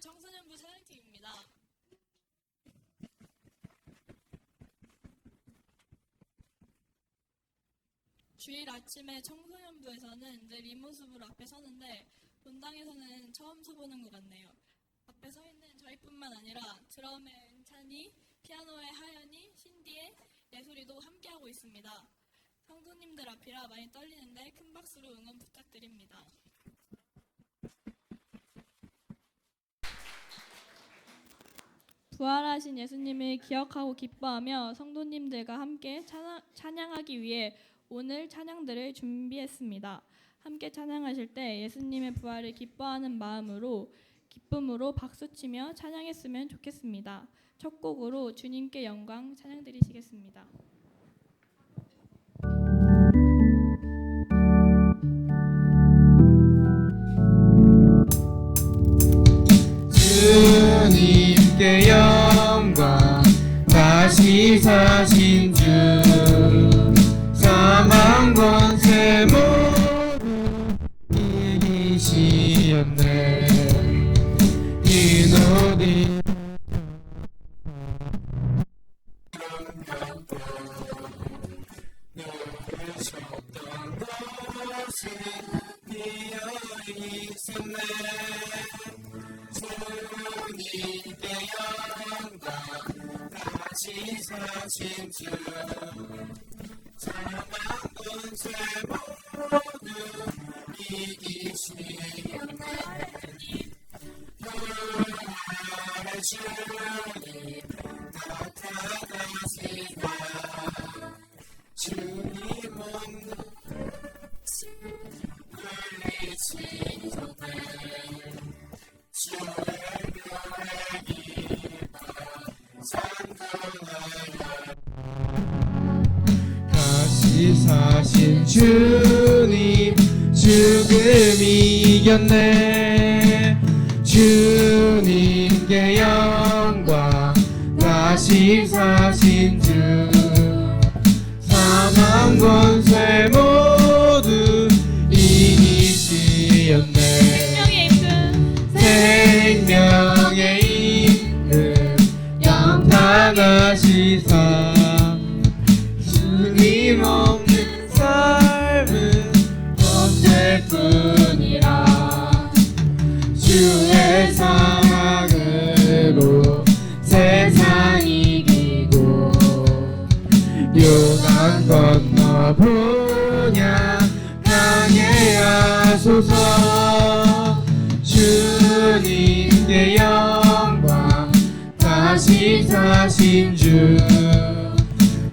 청소년부 사장팀입니다. 주일 아침에 청소년부에서는 늘 이 모습으로 앞에 서는데 본당에서는 처음 서보는 것 같네요. 앞에 서 있는 저희뿐만 아니라 드럼의 은찬이, 피아노의 하연이, 신디의 예술이도 함께하고 있습니다. 성도님들 앞이라 많이 떨리는데 큰 박수로 응원 부탁드립니다. 부활하신 예수님을 기억하고 기뻐하며 성도님들과 함께 찬양하기 위해 오늘 찬양들을 준비했습니다. 함께 찬양하실 때 예수님의 부활을 기뻐하는 기쁨으로 박수치며 찬양했으면 좋겠습니다. 첫 곡으로 주님께 영광 찬양드리시겠습니다. 주님께 영광 다시 사신 주 사망 권세 모두 이기시었네 이 노래 누르셨던 곳에 비어있었네 주님께 영광 다시 사신 주 사망 권세 모두 이기시었네 부활의 주님 나타나시다 주님 없는 물리치셨네 주의 교회 기뻐 찬송하여 다시 사신 주님 죽음 이겼네 주님께 영광 다시 사신 주 사망 권세 모두 이기시었네 생명의 이름 영탄하시사 주님 없는 삶은 헛되뿐이라 주의 사랑으로 세상 이기고 요단 건너보냐 강해하소서 주님께 영광 다시 사신 주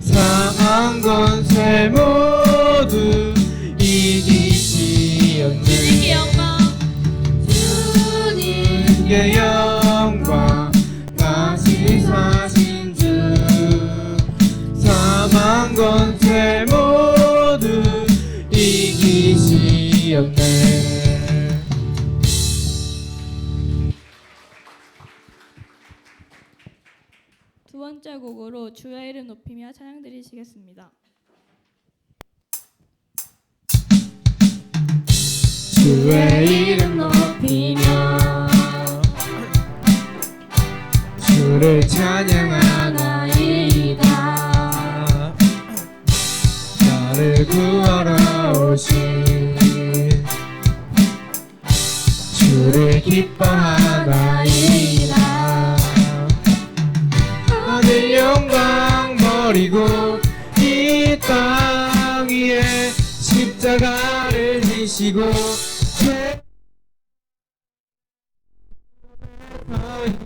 사망 권세 모두 이기시었네 주님께 영광 다시 사신 주 사망 권세 모두 이기시었네 두 번째 곡으로 주의 이름 높이며 찬양드리시겠습니다. 주의 이름 높이며 주를 찬양하나이다 나를 구하러 오신 주를 기뻐하나이다 하늘 영광 버리고 이 땅 위에 십자가를 지시고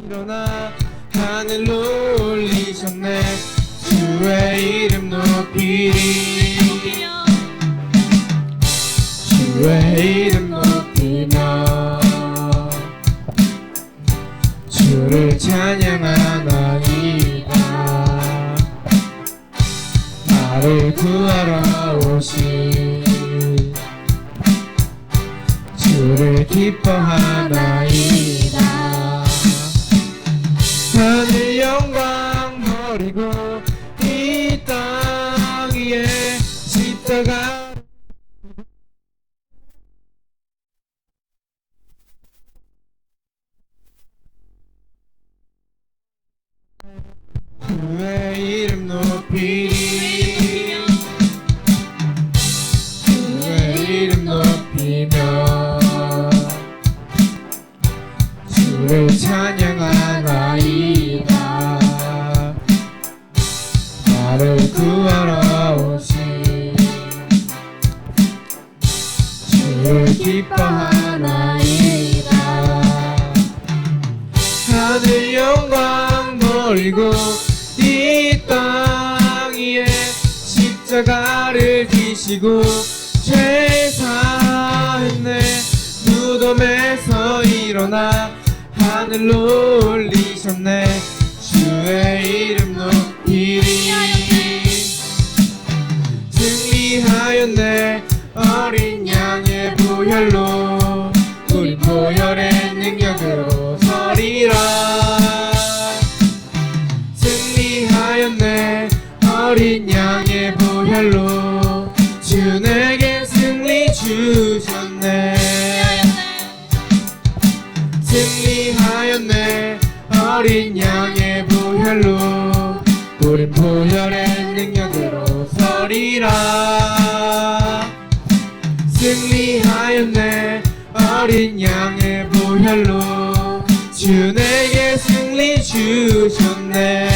일어나 하늘로 올리셨네 주의 이름 높이리 주의 이름 높이며 주를 찬양하나이다 나를 구하러 오신 주를 기뻐하나이다 하늘 영광 버리고 이 땅 위에 십자가 주를 기뻐하나이다. 하늘 영광 버리고 이 땅 위에 십자가를 지시고 죄 사했네. 무덤에서 일어나 하늘로 올리셨네. 주의 이름 높이리. 승리하였네. 어린 양의 보혈로 우리 보혈의 능력으로 서리라. 승리하였네. 어린 양의 보혈로 주 내게 승리 주셨네. 승리하였네. 어린 양의 보혈로 우린 보혈의 능력으로 서리라. 승리하였네. 어린 양의 보혈로 주 내게 승리 주셨네.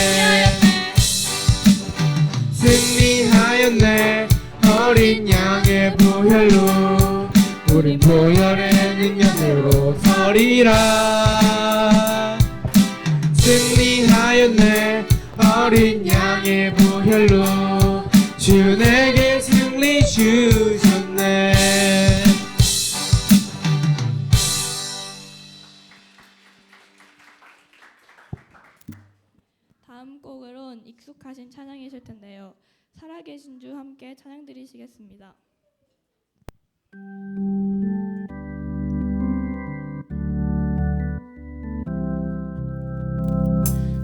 승리하였네. 어린 양의 보혈로 우린 보혈의 능력으로 서리라. 승리하였네. 어린 양의 보혈로 주 내게 승리 주셨네. 다음 곡으론 익숙하신 찬양이실 텐데요. 살아계신 주 함께 찬양 드리시겠습니다.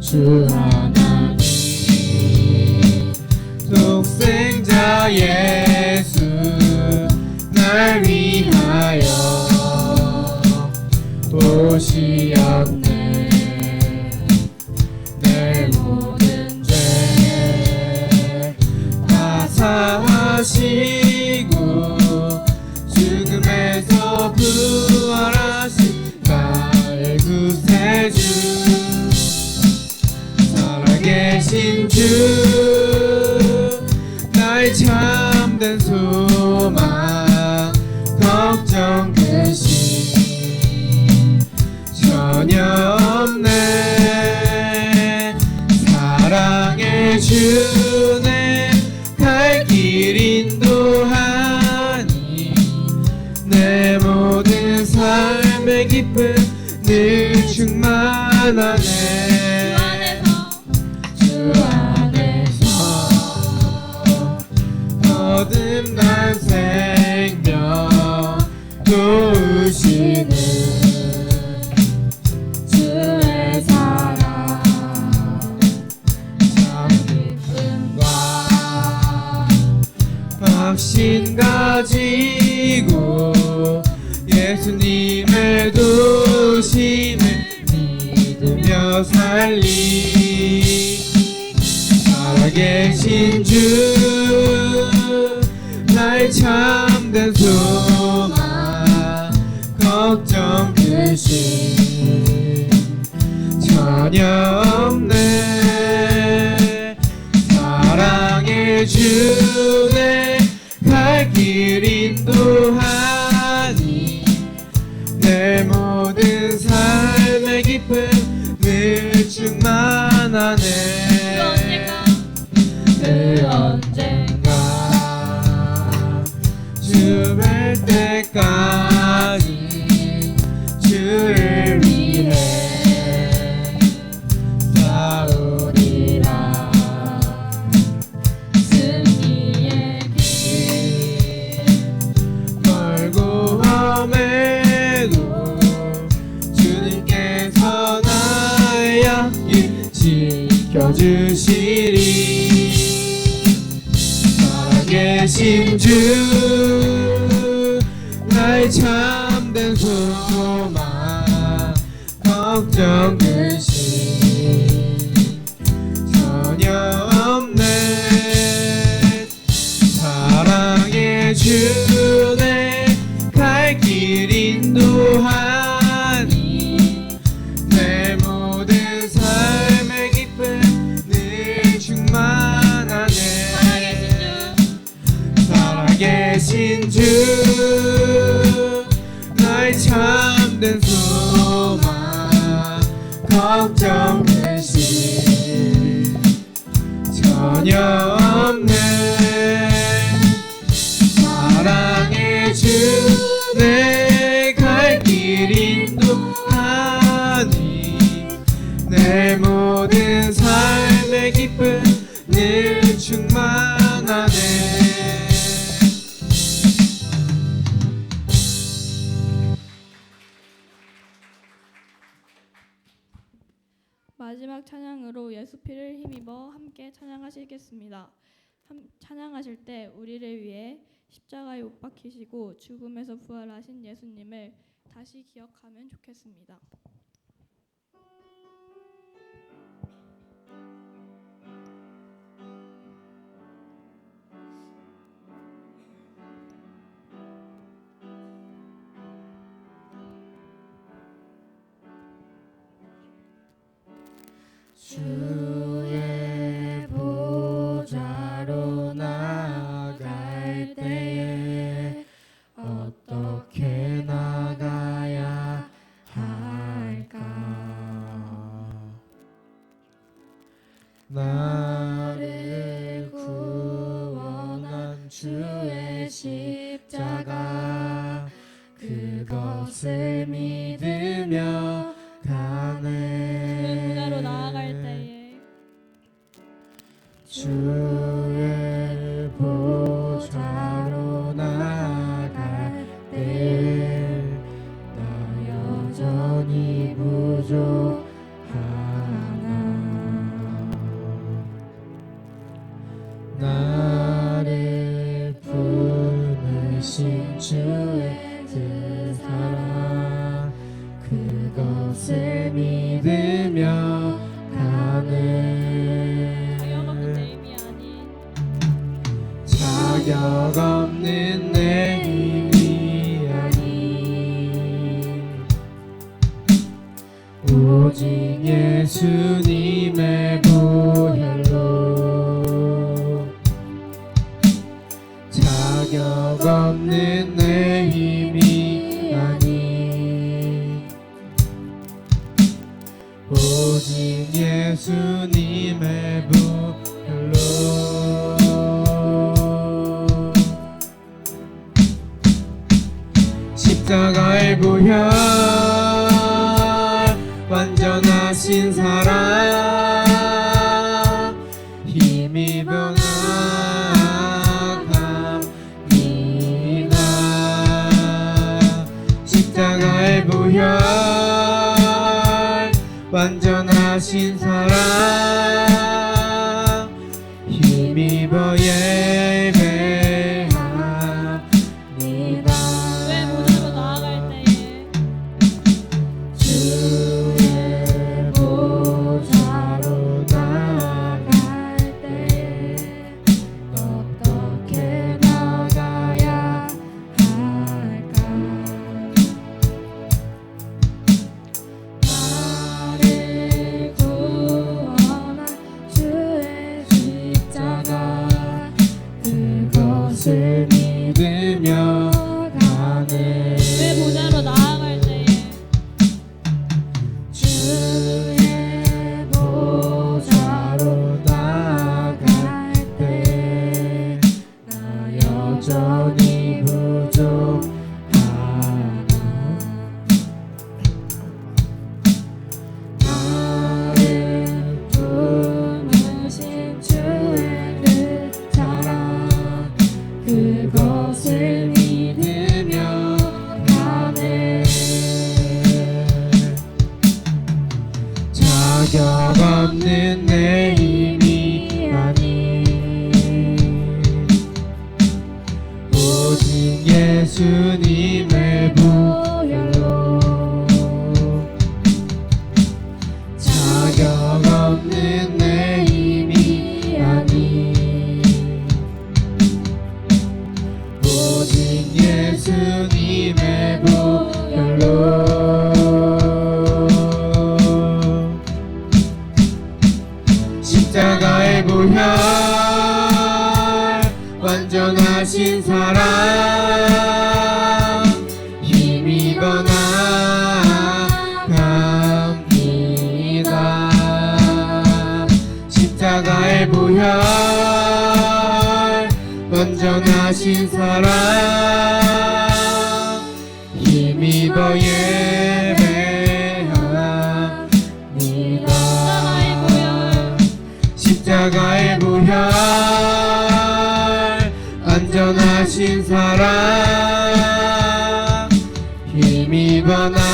주 하나님 독생자 예수 날 위하여 오시었네. 내 모든 죄 다 사하시고 죽음에서 부활하신 나의 구세주. 살아계신 주 나의 참된 소망 걱정 근심 전혀 없네. 사랑의 주네 갈 길 인도하니 내 모든 삶의 기쁨 늘 충만하네. 주 안에서 거듭난 생명 도우시는 주의 사랑 참 기쁨과 확신 가지고 예수님의 도우심을 믿으며 살리. 살아계신 주 나의 참된 소망 걱정 근심 전혀 없네. 사랑의 주네 갈 길 인도하니 내 모든 삶의 기쁨 늘 충만하네. 그 언젠가 주 뵐 때까지 주를 위해 싸우리라. 승리의 길 멀고 험해도 주님께서 나의 앞길 지켜주시리. 살아계신 주 나의 참된 소망 걱정 근심 전혀 없네. 사랑의 주네 갈 길 인도하니 내 모든 삶의 기쁨 늘 충만하네. 살아계신 주 나의 참된 소망 걱정 대신 전혀 없네. 사랑의 주 내 갈 길 인도하니 내 모든 삶의 기쁨 늘 충만하네. 마지막 찬양으로 예수 피를 힘입어 함께 찬양하시겠습니다. 찬양하실 때 우리를 위해 십자가에 못 박히시고 죽음에서 부활하신 예수님을 다시 기억하면 좋겠습니다. 주의 보좌로 나아갈 때에 어떻게 나가야 할까? 나를 구원한 주의 십자가 그것을 믿으며 가네. 보좌로 나아갈 때에 주의 보좌로 나아갈 때에 나 여전히 부족하나. 나를 품으신 주의 그 사랑 그것을 믿으며 가네. 자격 없는 내 힘이 아닌 오직 예수님의 보혈로 자격 없는 내 힘이 아닌 오직 예수님의 보혈로 십자가의 보혈 완전하신 사랑 힘입어 나갑니다. 십자가의 보혈 완전하신 사랑 힘입어 예배합니다. 주의 보좌로 나아갈 때에 주의 보좌로 나아갈 때에 어떻게 나가야 할까? 나를 구원한 주의 십자가 그것을 믿으며 가네. 주의 보좌로 나아갈 때에 주의 보좌로 나아갈 때 나 여전히 부족하나. 나를 품으신 주의 그 사랑 그것을 믿으며 가네. 자격 없는 내 힘이 아닌 오직 예수님의 보혈로 자격 없는 내 힘이 아닌 오직 예수님의 보혈로 십자가의 보혈 완전하신 사랑 힘 완전하신 사랑 힘입어 예배합니다. 십자가의 보혈 완전하신 사랑 힘입어 나갑니다.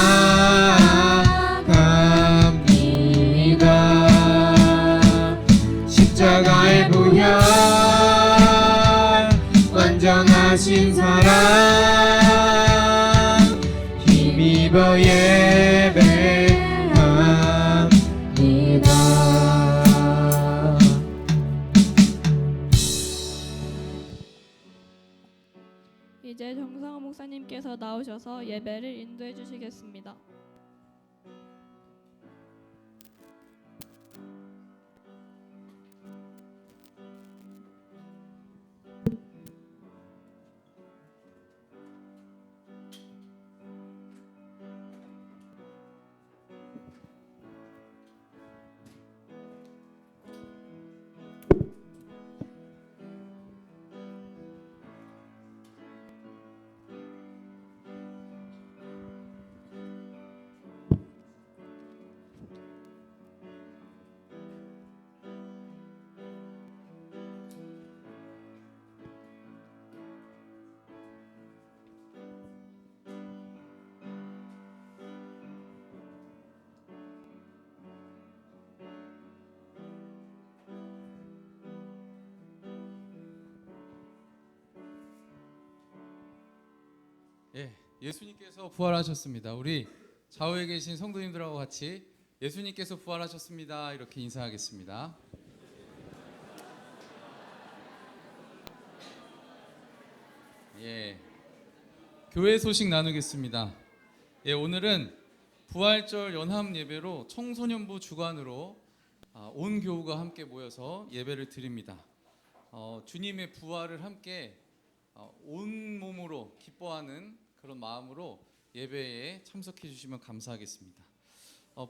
십자가의 보혈 완전하신 사랑 힘입어 예배합니다. 이제 정상호 목사님께서 나오셔서 예배를 인도해 주시겠습니다. 예, 예수님께서 부활하셨습니다. 우리 좌우에 계신 성도님들하고 같이 예수님께서 부활하셨습니다. 이렇게 인사하겠습니다. 예, 교회 소식 나누겠습니다. 예, 오늘은 부활절 연합 예배로 청소년부 주관으로 온 교우가 함께 모여서 예배를 드립니다. 주님의 부활을 함께 온 몸으로 기뻐하는 그런 마음으로 예배에 참석해 주시면 감사하겠습니다.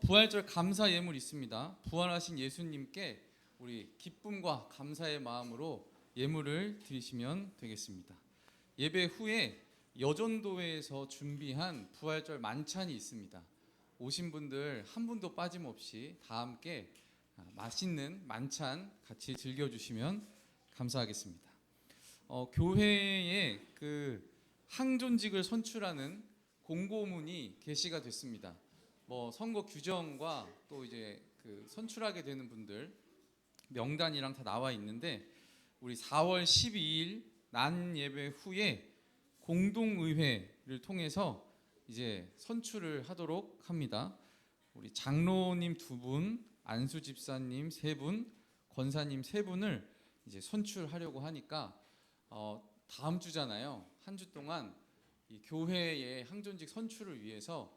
부활절 감사 예물 있습니다. 부활하신 예수님께 우리 기쁨과 감사의 마음으로 예물을 드리시면 되겠습니다. 예배 후에 여전도회에서 준비한 부활절 만찬이 있습니다. 오신 분들 한 분도 빠짐없이 다 함께 맛있는 만찬 같이 즐겨주시면 감사하겠습니다. 교회에 그 항존직을 선출하는 공고문이 게시가 됐습니다. 선거 규정과 또 이제 그 선출하게 되는 분들 명단이랑 다 나와 있는데 우리 4월 12일 난 예배 후에 공동의회를 통해서 이제 선출을 하도록 합니다. 우리 장로님 2분, 안수 집사님 3분, 권사님 3분을 이제 선출하려고 하니까 다음 주잖아요. 한 주 동안 이 교회의 항존직 선출을 위해서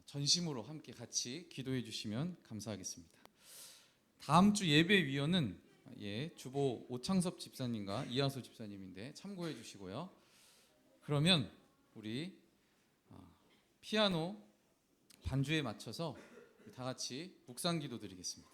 전심으로 함께 같이 기도해 주시면 감사하겠습니다. 다음 주 예배 위원은 주보 오창섭 집사님과 이하수 집사님인데 참고해 주시고요. 그러면 우리 피아노 반주에 맞춰서 다 같이 묵상기도 드리겠습니다.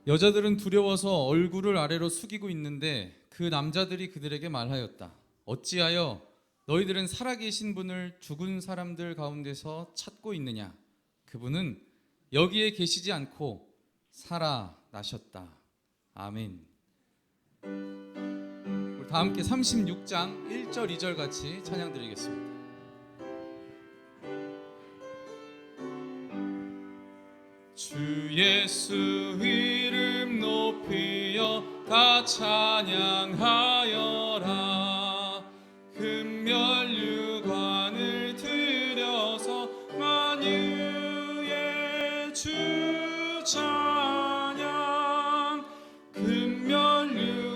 여자들은 두려워서 얼굴을 아래로 숙이고 있는데 그 남자들이 그들에게 말하였다. 어찌하여 너희들은 살아계신 분을 죽은 사람들 가운데서 찾고 있느냐? 그분은 여기에 계시지 않고 살아나셨다. 아멘. 우리 다 함께 36장 1절 2절 같이 찬양 드리겠습니다. 주 예수 이름 높이여 다 찬양하여라. 금면류관을 들여서 만유의 주 찬양. 금면류관을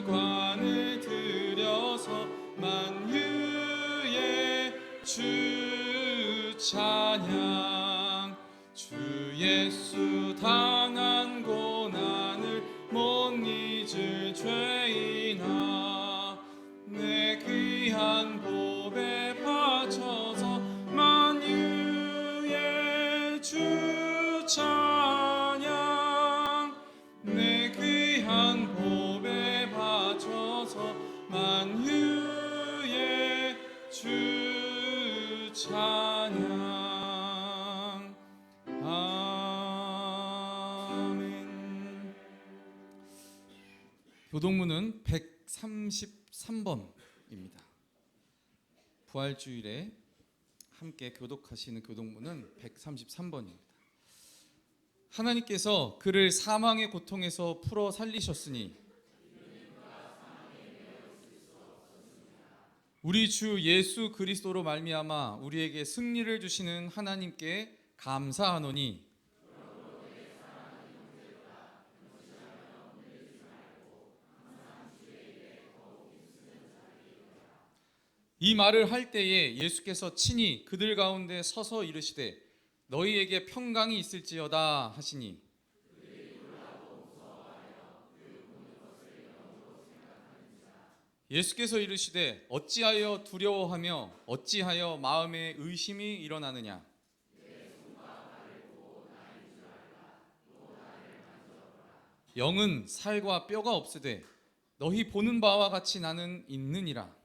들여서 만유의 주 예수 당한 고난을 못 잊을 죄인아, 내 귀한 보배 바쳐서 만유의 주 찬양, 내 귀한 보배 바쳐서 만유의 주 찬양. 아멘. 교동문은 133번입니다. 부활주일에 함께 교독하시는 교동문은 133번입니다. 하나님께서 그를 사망의 고통에서 풀어 살리셨으니 우리 주 예수 그리스도로 말미암아 우리에게 승리를 주시는 하나님께 감사하노니 이 말을 할 때에 예수께서 친히 그들 가운데 서서 이르시되 너희에게 평강이 있을지어다 하시니 예수께서 이르시되 어찌하여 두려워하며 어찌하여 마음에 의심이 일어나느냐. 영은 살과 뼈가 없으되 너희 보는 바와 같이 나는 있느니라.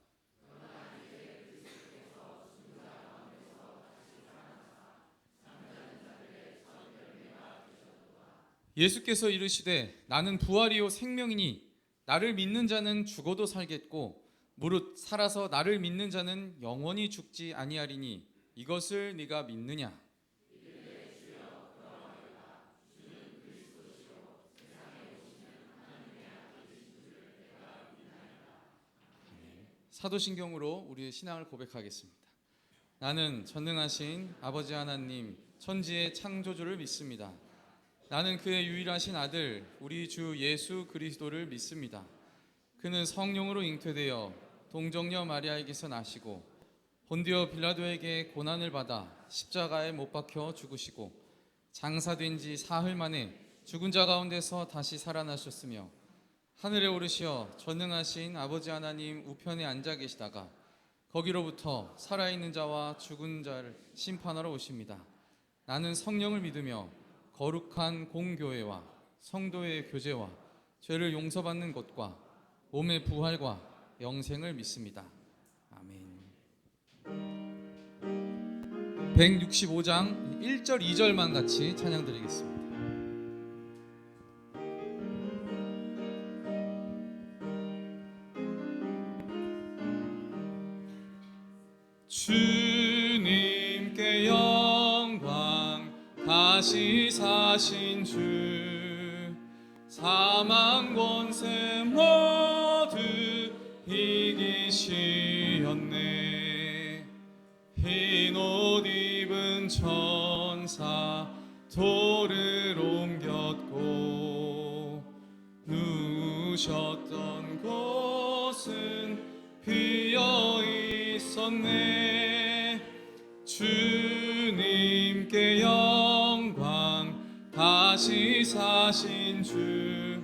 예수께서 이르시되 나는 부활이요 생명이니 나를 믿는 자는 죽어도 살겠고 무릇 살아서 나를 믿는 자는 영원히 죽지 아니하리니 이것을 네가 믿느냐. 사도신경으로 우리의 신앙을 고백하겠습니다. 나는 전능하신 아버지 하나님 천지의 창조주를 믿습니다. 나는 그의 유일하신 아들 우리 주 예수 그리스도를 믿습니다. 그는 성령으로 잉태되어 동정녀 마리아에게서 나시고 본디오 빌라도에게 고난을 받아 십자가에 못 박혀 죽으시고 장사된 지 사흘 만에 죽은 자 가운데서 다시 살아나셨으며 하늘에 오르시어 전능하신 아버지 하나님 우편에 앉아 계시다가 거기로부터 살아있는 자와 죽은 자를 심판하러 오십니다. 나는 성령을 믿으며 거룩한 공교회와 성도의 교제와 죄를 용서받는 것과 몸의 부활과 영생을 믿습니다. 아멘. 165장 1절 2절만 같이 찬양 드리겠습니다. 주님께 영광 다시 사신 주 사망 권세 모두 이기시었네. 흰 옷 입은 천사 돌을 옮겼고 누우셨던 곳은 비어 있었네. 주님께 영광 다시 사신 주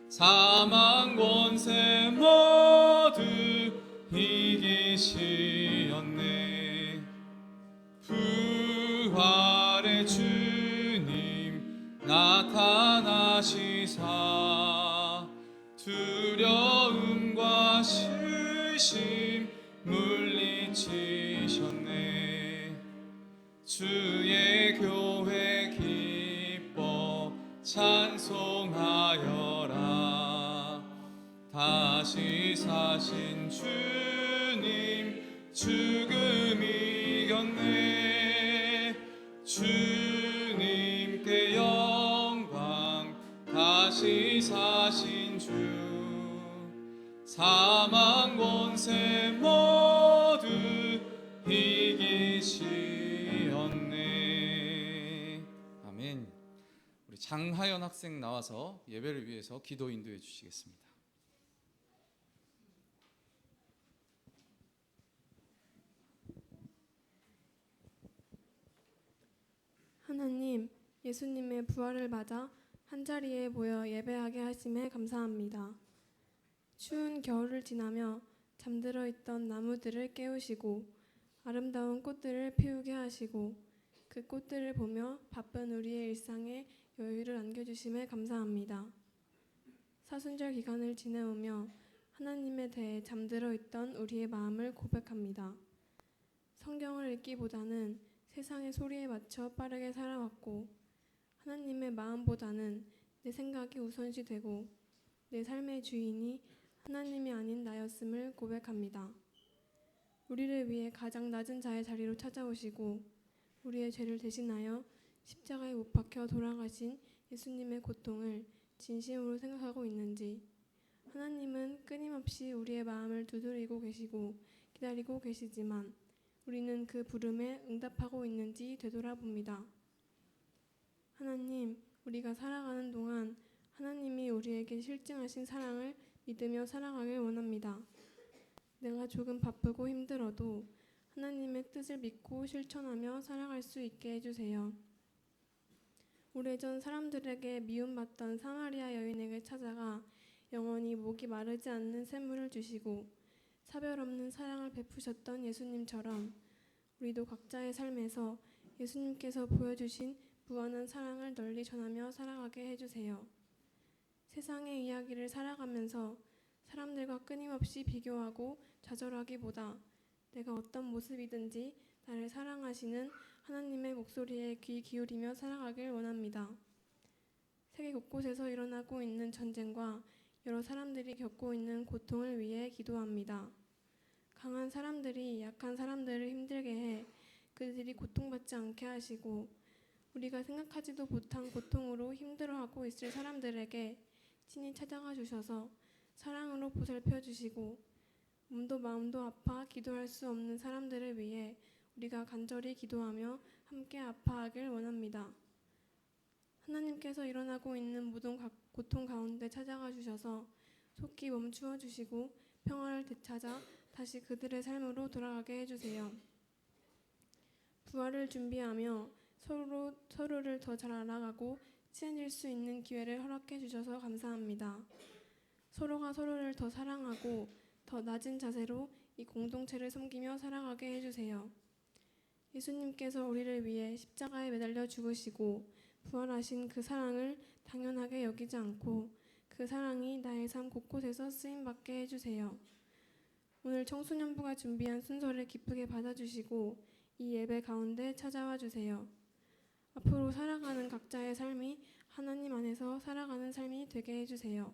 사망 권세 모두 이기시었네. 부활의 주님 나타나시사 두려움과 실심 물리치셨네. 주의 교회 기뻐 찬송하여라. 다시 사신 주님 죽음 이겼네. 주님께 영광 다시 사신 주 사망 권세 모두 이기시었네. 아멘. 우리 장하연 학생 나와서 예배를 위해서 기도 인도해 주시겠습니다. 하나님, 예수님의 부활을 맞아 한자리에 모여 예배하게 하심에 감사합니다. 추운 겨울을 지나며 잠들어 있던 나무들을 깨우시고 아름다운 꽃들을 피우게 하시고 그 꽃들을 보며 바쁜 우리의 일상에 여유를 안겨주심에 감사합니다. 사순절 기간을 지내오며 하나님에 대해 잠들어 있던 우리의 마음을 고백합니다. 성경을 읽기보다는 세상의 소리에 맞춰 빠르게 살아왔고 하나님의 마음보다는 내 생각이 우선시 되고 내 삶의 주인이 하나님이 아닌 나였음을 고백합니다. 우리를 위해 가장 낮은 자의 자리로 찾아오시고 우리의 죄를 대신하여 십자가에 못 박혀 돌아가신 예수님의 고통을 진심으로 생각하고 있는지, 하나님은 끊임없이 우리의 마음을 두드리고 계시고 기다리고 계시지만 우리는 그 부름에 응답하고 있는지 되돌아봅니다. 하나님, 우리가 살아가는 동안 하나님이 우리에게 실증하신 사랑을 믿으며 살아가길 원합니다. 내가 조금 바쁘고 힘들어도 하나님의 뜻을 믿고 실천하며 살아갈 수 있게 해주세요. 오래전 사람들에게 미움받던 사마리아 여인에게 찾아가 영원히 목이 마르지 않는 샘물을 주시고 차별 없는 사랑을 베푸셨던 예수님처럼 우리도 각자의 삶에서 예수님께서 보여주신 무한한 사랑을 널리 전하며 살아가게 해주세요. 세상의 이야기를 살아가면서 사람들과 끊임없이 비교하고 좌절하기보다 내가 어떤 모습이든지 나를 사랑하시는 하나님의 목소리에 귀 기울이며 살아가길 원합니다. 세계 곳곳에서 일어나고 있는 전쟁과 여러 사람들이 겪고 있는 고통을 위해 기도합니다. 강한 사람들이 약한 사람들을 힘들게 해 그들이 고통받지 않게 하시고 우리가 생각하지도 못한 고통으로 힘들어하고 있을 사람들에게 친히 찾아가 주셔서 사랑으로 보살펴 주시고 몸도 마음도 아파 기도할 수 없는 사람들을 위해 우리가 간절히 기도하며 함께 아파하길 원합니다. 하나님께서 일어나고 있는 모든 고통 가운데 찾아가 주셔서 속히 멈추어 주시고 평화를 되찾아 다시 그들의 삶으로 돌아가게 해주세요. 부활을 준비하며 서로를 더 잘 알아가고 친해질 수 있는 기회를 허락해 주셔서 감사합니다. 서로가 서로를 더 사랑하고 더 낮은 자세로 이 공동체를 섬기며 살아가게 해주세요. 예수님께서 우리를 위해 십자가에 매달려 죽으시고 부활하신 그 사랑을 당연하게 여기지 않고 그 사랑이 나의 삶 곳곳에서 쓰임받게 해주세요. 오늘 청소년부가 준비한 순서를 기쁘게 받아주시고 이 예배 가운데 찾아와 주세요. 앞으로 살아가는 각자의 삶이 하나님 안에서 살아가는 삶이 되게 해주세요.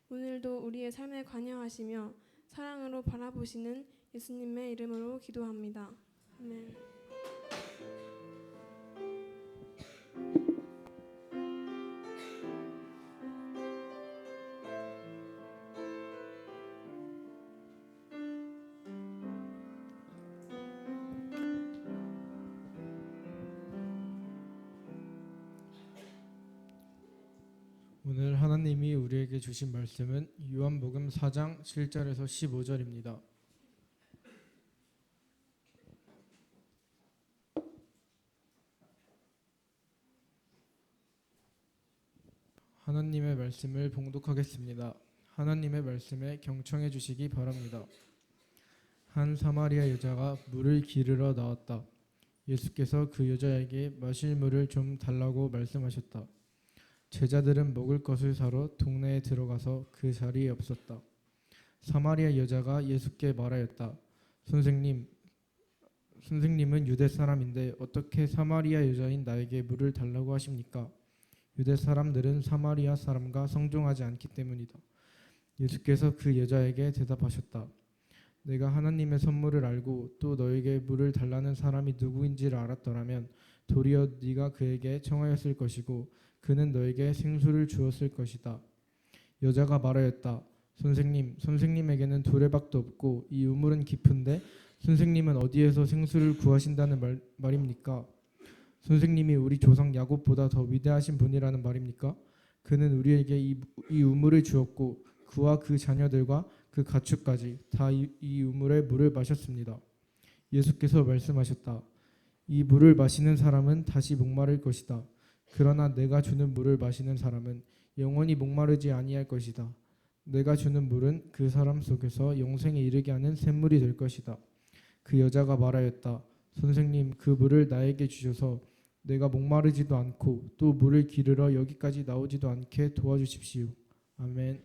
오늘도 우리의 삶에 관여하시며 사랑으로 바라보시는 예수님의 이름으로 기도합니다. 아멘. 오늘 하나님이 우리에게 주신 말씀은 요한복음 4장 7절에서 15절입니다. 하나님의 말씀을 봉독하겠습니다. 하나님의 말씀에 경청해 주시기 바랍니다. 한 사마리아 여자가 물을 기르러 나왔다. 예수께서 그 여자에게 마실 물을 좀 달라고 말씀하셨다. 제자들은 먹을 것을 사러 동네에 들어가서 그 자리에 없었다. 사마리아 여자가 예수께 말하였다. 선생님은 유대 사람인데 어떻게 사마리아 여자인 나에게 물을 달라고 하십니까? 유대 사람들은 사마리아 사람과 성종하지 않기 때문이다. 예수께서 그 여자에게 대답하셨다. 내가 하나님의 선물을 알고 또 너에게 물을 달라는 사람이 누구인지를 알았더라면 도리어 네가 그에게 청하였을 것이고 그는 너에게 생수를 주었을 것이다. 여자가 말하였다. 선생님에게는 두레박도 없고 이 우물은 깊은데 선생님은 어디에서 생수를 구하신다는 말입니까? 선생님이 우리 조상 야곱보다 더 위대하신 분이라는 말입니까? 그는 우리에게 이 우물을 주었고 그와 그 자녀들과 그 가축까지 다 이 우물의 물을 마셨습니다. 예수께서 말씀하셨다. 이 물을 마시는 사람은 다시 목마를 것이다. 그러나 내가 주는 물을 마시는 사람은 영원히 목마르지 아니할 것이다. 내가 주는 물은 그 사람 속에서 영생에 이르게 하는 샘물이 될 것이다. 그 여자가 말하였다. 선생님, 그 물을 나에게 주셔서 내가 목마르지도 않고 또 물을 기르러 여기까지 나오지도 않게 도와주십시오. 아멘.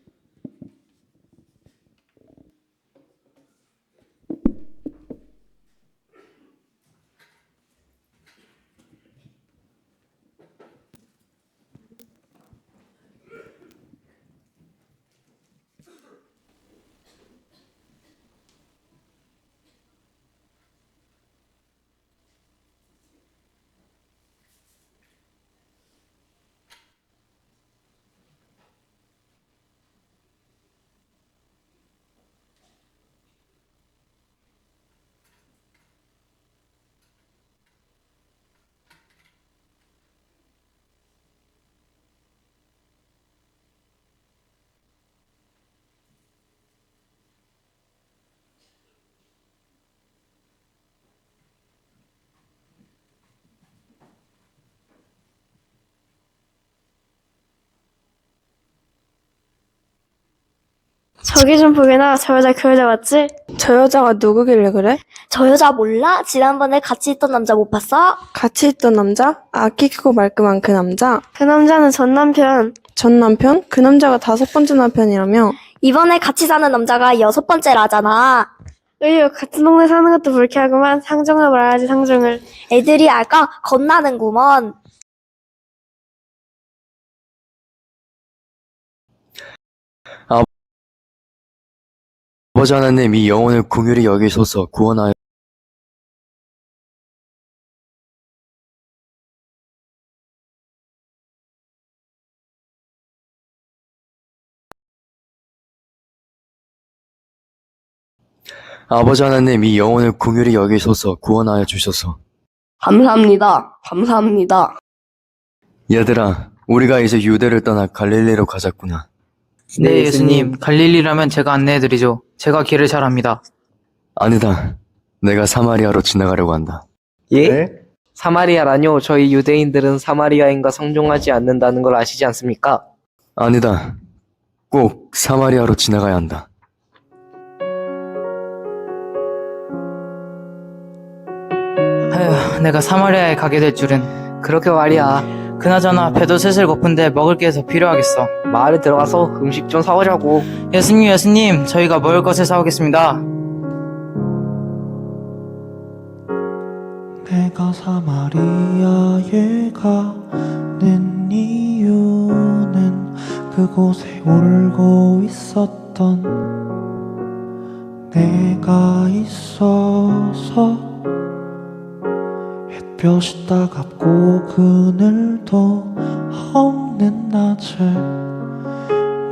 저기 좀 보게나. 저 여자 그 여자 맞지? 저 여자가 누구길래 그래? 저 여자 몰라? 지난번에 같이 있던 남자 못 봤어? 같이 있던 남자? 키 크고 말끔한 그 남자? 그 남자는 전 남편. 전 남편? 그 남자가 5번째 남편이라며? 이번에 같이 사는 남자가 6번째라잖아. 으유, 같은 동네 사는 것도 불쾌하구만. 상종을 말하지, 상종을. 애들이 알까? 겁나는구먼. 아버지 하나님, 이 영혼을 긍휼히 여기소서. 구원하여 아버지 하나님, 이 영혼을 긍휼히 여기소서. 구원하여 주소서. 감사합니다. 감사합니다. 얘들아, 우리가 이제 유대를 떠나 갈릴리로 가자꾸나. 네, 예수님. 갈릴리라면 제가 안내해드리죠. 제가 길을 잘 압니다. 아니다. 내가 사마리아로 지나가려고 한다. 예? 사마리아라뇨? 저희 유대인들은 사마리아인과 성종하지 않는다는 걸 아시지 않습니까? 아니다. 꼭 사마리아로 지나가야 한다. 아휴, 내가 사마리아에 가게 될 줄은. 그렇게 말이야. 그나저나 배도 슬슬 고픈데 먹을 게 더 필요하겠어. 마을에 들어가서 음식 좀 사오자고. 예수님, 저희가 먹을 것을 사오겠습니다. 내가 사마리아에 가는 이유는 그곳에 울고 있었던 내가 있어서 햇볕이 따갑고 그늘도 없는 낮에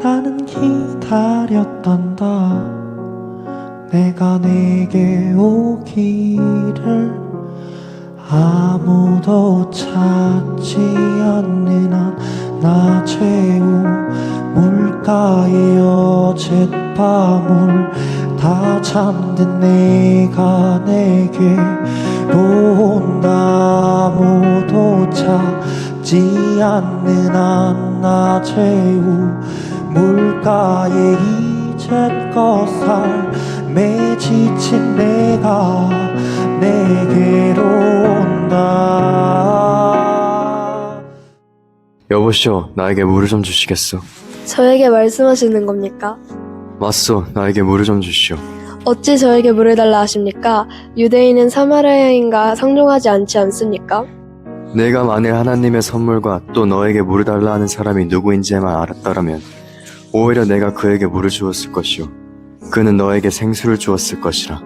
나는 기다렸단다. 내가 내게 오기를 아무도 찾지 않는 한 낮의 우물가에 어젯밤을 다 잠든 내가 내게로 온다. 아무도 찾지 않는 한 낮의 우물가에 이제껏 삶에 지친 내가 내게로 온다. 여보시오, 나에게 물을 좀 주시겠소? 저에게 말씀하시는 겁니까? 맞소, 나에게 물을 좀 주시오. 어찌 저에게 물을 달라 하십니까? 유대인은 사마리아인과 상종하지 않지 않습니까? 내가 만일 하나님의 선물과 또 너에게 물을 달라 하는 사람이 누구인지만 알았더라면 오히려 내가 그에게 물을 주었을 것이오. 그는 너에게 생수를 주었을 것이라.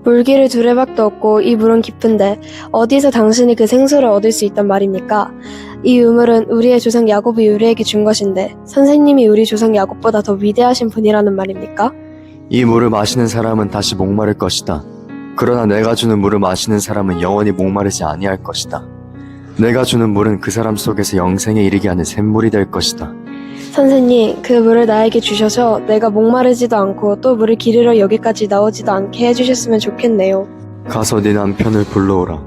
물기를 두레박도 없고 이 물은 깊은데 어디서 당신이 그 생수를 얻을 수 있단 말입니까? 이 우물은 우리의 조상 야곱이 우리에게 준 것인데 선생님이 우리 조상 야곱보다 더 위대하신 분이라는 말입니까? 이 물을 마시는 사람은 다시 목마를 것이다. 그러나 내가 주는 물을 마시는 사람은 영원히 목마르지 아니할 것이다. 내가 주는 물은 그 사람 속에서 영생에 이르게 하는 샘물이 될 것이다. 선생님, 그 물을 나에게 주셔서 내가 목마르지도 않고 또 물을 기르러 여기까지 나오지도 않게 해주셨으면 좋겠네요. 가서 네 남편을 불러오라.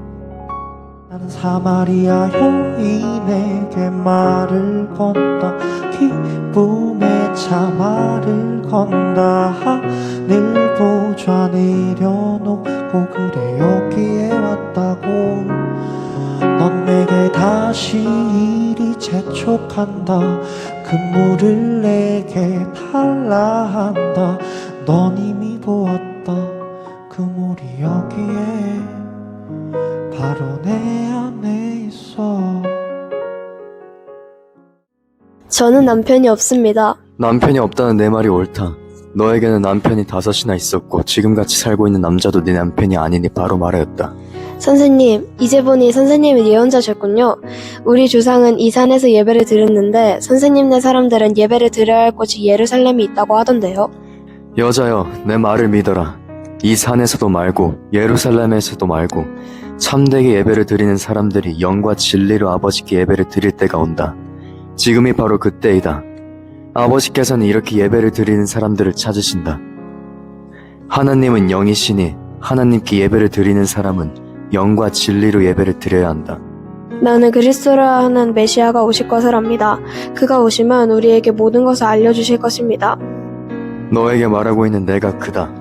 나는 사마리아 여인에게 말을 건다. 기쁨에 차 말을 건다. 하늘 보좌 내려놓고 그래 여기에 왔다고. 넌 내게 다시 이리 재촉한다. 그 물을 내게 달라 한다. 넌 이미 보았다. 그 물이 여기에 바로 내 안에 있어. 저는 남편이 없습니다. 남편이 없다는 내 말이 옳다. 너에게는 남편이 5이나 있었고 지금같이 살고 있는 남자도 네 남편이 아니니 바로 말하였다. 선생님, 이제 보니 선생님이 예언자셨군요. 우리 조상은 이 산에서 예배를 드렸는데 선생님네 사람들은 예배를 드려야 할 곳이 예루살렘이 있다고 하던데요. 여자여, 내 말을 믿어라. 이 산에서도 말고 예루살렘에서도 말고 참되게 예배를 드리는 사람들이 영과 진리로 아버지께 예배를 드릴 때가 온다. 지금이 바로 그때이다. 아버지께서는 이렇게 예배를 드리는 사람들을 찾으신다. 하나님은 영이시니 하나님께 예배를 드리는 사람은 영과 진리로 예배를 드려야 한다. 나는 그리스도라 하는 메시아가 오실 것을 압니다. 그가 오시면 우리에게 모든 것을 알려주실 것입니다. 너에게 말하고 있는 내가 그다.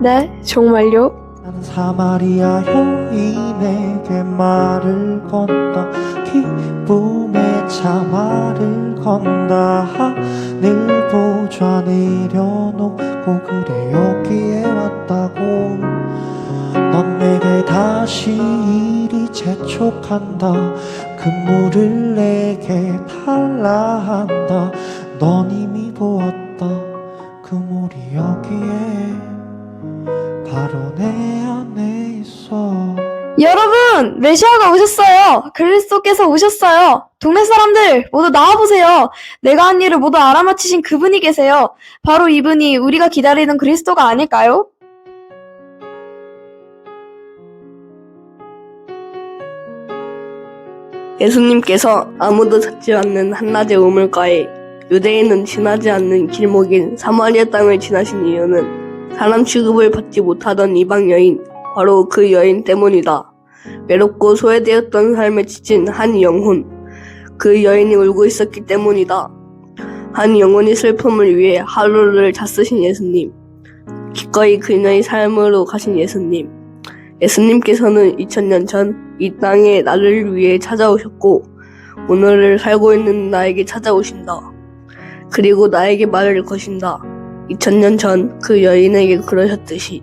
네, 정말요? 나는 사마리아 여인에게 말을 건다. 기쁨에 차 말을 건다. 하늘 보좌 내려놓고 그래 여기에 왔다고. 넌 내게 다시 이리 재촉한다. 그 물을 내게 달라 한다. 넌 이미 보았다. 그 물이 여기에 바로 내 안에 있어. 여러분, 메시아가 오셨어요. 그리스도께서 오셨어요. 동네 사람들 모두 나와보세요. 내가 한 일을 모두 알아맞히신 그분이 계세요. 바로 이분이 우리가 기다리는 그리스도가 아닐까요? 예수님께서 아무도 찾지 않는 한낮의 우물가에 유대인은 지나지 않는 길목인 사마리아 땅을 지나신 이유는 사람 취급을 받지 못하던 이방 여인, 바로 그 여인 때문이다. 외롭고 소외되었던 삶에 지친 한 영혼, 그 여인이 울고 있었기 때문이다. 한 영혼의 슬픔을 위해 하루를 잤으신 예수님, 기꺼이 그녀의 삶으로 가신 예수님. 예수님께서는 2000년 전 이 땅에 나를 위해 찾아오셨고 오늘을 살고 있는 나에게 찾아오신다. 그리고 나에게 말을 거신다. 2000년 전 그 여인에게 그러셨듯이.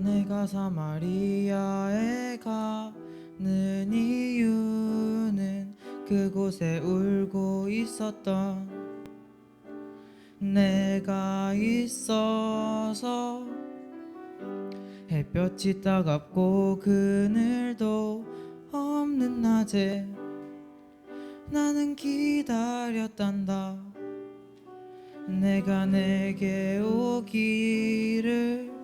내가 사마리아에 가는 이유는 그곳에 울고 있었던 내가 있어서 햇볕이 따갑고 그늘도 없는 낮에 나는 기다렸단다. 내가 내게 오기를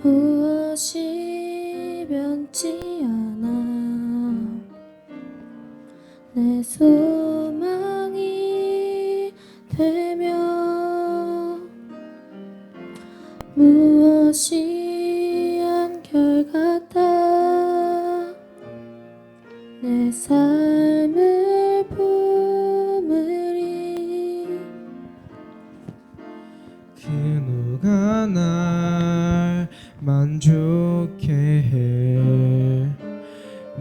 무엇이 변치 않아 내 소망이 되며 무엇이 한결같아 내 삶을 품으리 그 누가 날 만족해 해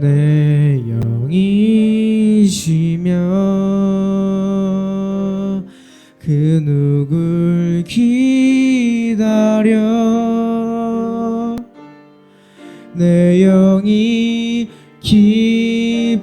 내 영이시며 그 누굴 기다려 내 영이 기쁘리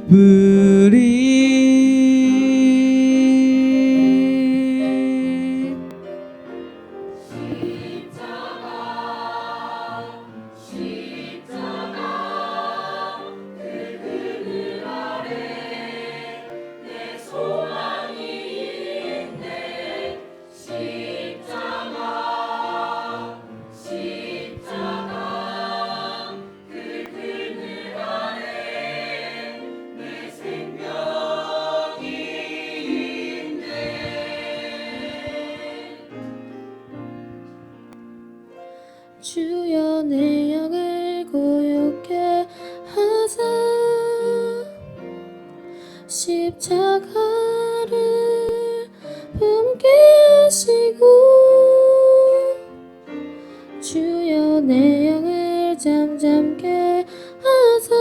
주여 내 영을 고요케 하사 십자가를 품게 하시고 주여 내 영을 잠잠케 하사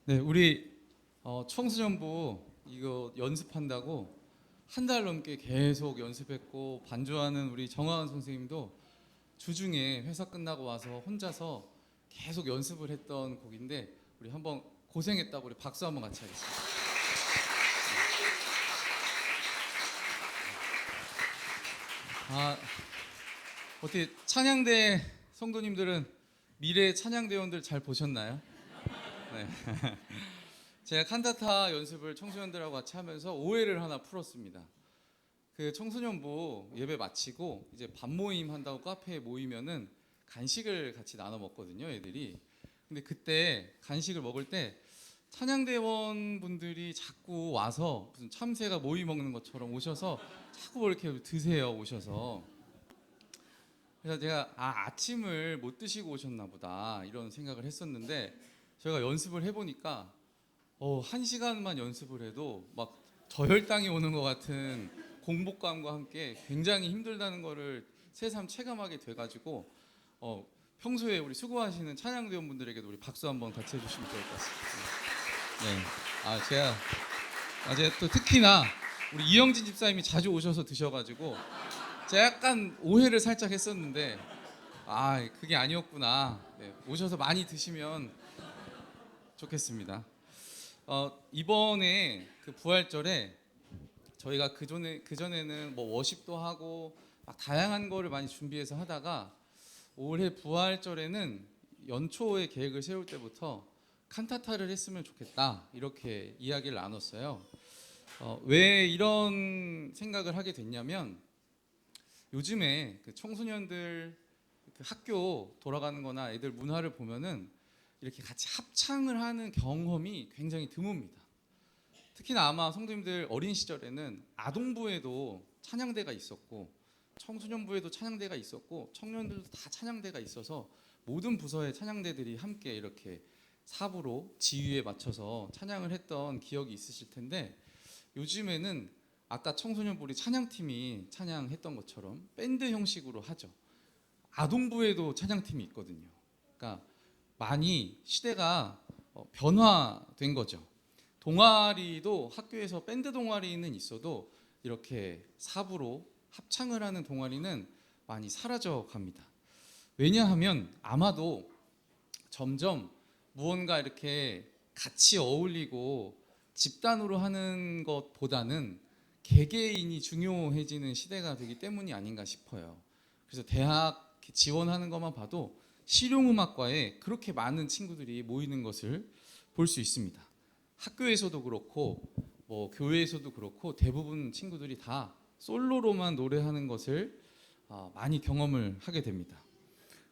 네, 우리 청소년부 이거 연습한다고 한 달 넘게 계속 연습했고 반주하는 우리 정하은 선생님도 주중에 회사 끝나고 와서 혼자서 계속 연습을 했던 곡인데 우리 한번 고생했다고 우리 박수 한번 같이 하겠습니다. 어떻게 찬양대 성도님들은 미래 찬양대원들 잘 보셨나요? 네. 제가 칸타타 연습을 청소년들하고 같이 하면서 오해를 하나 풀었습니다. 그 청소년부 예배 마치고 이제 밥 모임 한다고 카페에 모이면은 간식을 같이 나눠 먹거든요, 애들이. 근데 그때 간식을 먹을 때 찬양대원 분들이 자꾸 와서 무슨 참새가 모이 먹는 것처럼 오셔서 자꾸 뭐 이렇게 드세요, 오셔서. 그래서 제가 아침을 못 드시고 오셨나 보다 이런 생각을 했었는데 저희가 연습을 해보니까 1시간만 연습을 해도 막 저혈당이 오는 것 같은 공복감과 함께 굉장히 힘들다는 거를 새삼 체감하게 돼가지고 평소에 우리 수고하시는 찬양대원분들에게도 우리 박수 한번 같이 해주시면 좋을 것 같습니다. 네. 제가 또 특히나 우리 이영진 집사님이 자주 오셔서 드셔가지고 제가 약간 오해를 살짝 했었는데 그게 아니었구나. 네, 오셔서 많이 드시면 좋겠습니다. 이번에 그 부활절에 저희가 그 전에는 뭐 워십도 하고 막 다양한 거를 많이 준비해서 하다가 올해 부활절에는 연초에 계획을 세울 때부터 칸타타를 했으면 좋겠다 이렇게 이야기를 나눴어요. 왜 이런 생각을 하게 됐냐면 요즘에 그 청소년들 그 학교 돌아가는 거나 애들 문화를 보면은 이렇게 같이 합창을 하는 경험이 굉장히 드뭅니다. 특히나 아마 성도님들 어린 시절에는 아동부에도 찬양대가 있었고 청소년부에도 찬양대가 있었고 청년들도 다 찬양대가 있어서 모든 부서의 찬양대들이 함께 이렇게 사부로 지휘에 맞춰서 찬양을 했던 기억이 있으실 텐데 요즘에는 아까 청소년부리 찬양팀이 찬양했던 것처럼 밴드 형식으로 하죠. 아동부에도 찬양팀이 있거든요. 그러니까 많이 시대가 변화된 거죠. 동아리도 학교에서 밴드 동아리는 있어도 이렇게 사부로 합창을 하는 동아리는 많이 사라져 갑니다. 왜냐하면 아마도 점점 무언가 이렇게 같이 어울리고 집단으로 하는 것보다는 개개인이 중요해지는 시대가 되기 때문이 아닌가 싶어요. 그래서 대학 지원하는 것만 봐도 실용음악과에 그렇게 많은 친구들이 모이는 것을 볼 수 있습니다. 학교에서도 그렇고 뭐 교회에서도 그렇고 대부분 친구들이 다 솔로로만 노래하는 것을 많이 경험을 하게 됩니다.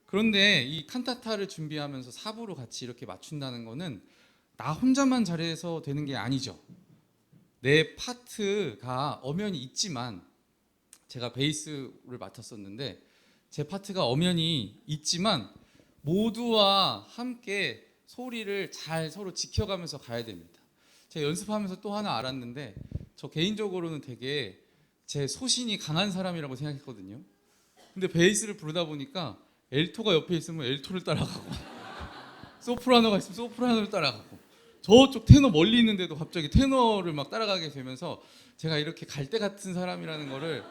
그런데 이 칸타타를 준비하면서 사부로 같이 이렇게 맞춘다는 거는 나 혼자만 잘해서 되는 게 아니죠. 내 파트가 엄연히 있지만, 제가 베이스를 맡았었는데 제 파트가 엄연히 있지만 모두와 함께 소리를 잘 서로 지켜가면서 가야 됩니다. 제가 연습하면서 또 하나 알았는데, 저 개인적으로는 되게 제 소신이 강한 사람이라고 생각했거든요. 근데 베이스를 부르다 보니까 엘토가 옆에 있으면 엘토를 따라가고 소프라노가 있으면 소프라노를 따라가고 저쪽 테너 멀리 있는데도 갑자기 테너를 막 따라가게 되면서 제가 이렇게 갈대 같은 사람이라는 거를